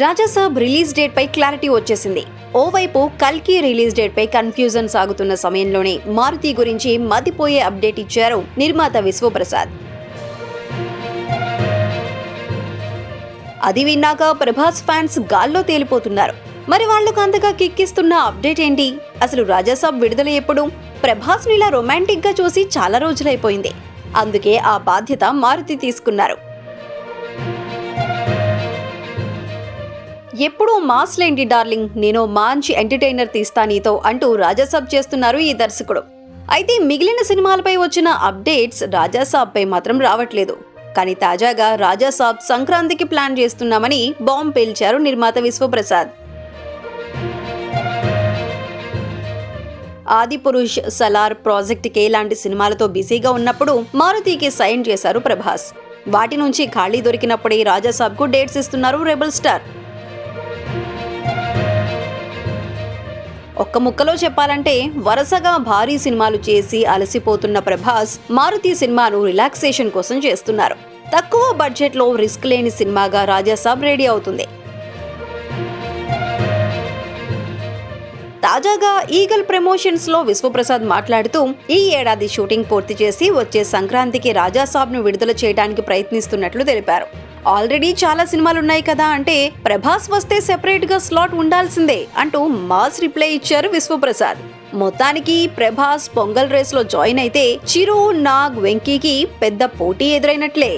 Raja Saab release date పై clarity వచ్చేసింది. ఓవైపు కల్కి రిలీజ్ డేట్ పై కన్ఫ్యూజన్ సాగుతున్న సమయంలోనే మారుతి గురించి మతిపోయే అప్డేట్ ఇచ్చారు నిర్మాత విశ్వప్రసాద్. అది విన్నాక ప్రభాస్ ఫ్యాన్స్ గాల్లో తేలిపోతున్నారు. మరి వాళ్లకు అంతగా కిక్కిస్తున్న అప్డేట్ ఏంటి? అసలు రాజాసాబ్ విడుదల ఎప్పుడు? ప్రభాస్ ని ఇలా రొమాంటిక్ గా చూసి చాలా రోజులైపోయింది. అందుకే ఆ బాధ్యత మారుతి తీసుకున్నారు. ఎప్పుడూ మాస్ లేంటి డార్లింగ్, నేను మంచి ఎంటర్టైనర్ తీస్తా నీతో అంటూ రాజాసాబ్ చేస్తున్నారు ఈ దర్శకుడు. అయితే మిగిలిన సినిమాలపై వచ్చిన అప్డేట్స్ రాజాసాబ్ పై మాత్రం రావట్లేదు. కానీ తాజాగా రాజాసాబ్ సంక్రాంతికి ప్లాన్ చేస్తున్నామని బాంబ్ పేల్చారు నిర్మాత విశ్వప్రసాద్. ఆదిపురుష్, సలార్, ప్రాజెక్ట్ కే లాంటి సినిమాలతో బిజీగా ఉన్నప్పుడు మారుతికి సైన్ చేశారు ప్రభాస్. వాటి నుంచి ఖాళీ దొరికినప్పుడే రాజాసాబ్ కు డేట్స్ ఇస్తున్నారు రెబల్ స్టార్. ఒక్క ముక్కలో చెప్పాలంటే వరుసగా భారీ సినిమాలు చేసి అలసిపోతున్న ప్రభాస్ మారుతి సినిమాను రిలాక్సేషన్ కోసం చేస్తున్నారు. తక్కువ బడ్జెట్ లో రిస్క్ లేని సినిమాగా రాజాసాబ్ రెడీ అవుతుంది. తాజాగా ఈగల్ ప్రమోషన్స్ లో విశ్వప్రసాద్ మాట్లాడుతూ ఈ ఏడాది షూటింగ్ పూర్తి చేసి వచ్చే సంక్రాంతికి రాజాసాబ్ ను విడుదల చేయడానికి ప్రయత్నిస్తున్నట్లు తెలిపారు. ఆల్రెడీ చాలా సినిమాలున్నాయి కదా అంటే ప్రభాస్ వస్తే సెపరేట్ గా స్లాట్ ఉండాల్సిందే అంటూ మాస్ రిప్లై ఇచ్చారు విశ్వప్రసాద్. మొత్తానికి ప్రభాస్ పొంగల్ రేస్ లో జాయిన్ అయితే చిరు, నాగ్, వెంకీకి పెద్ద పోటీ ఎదురైనట్లే.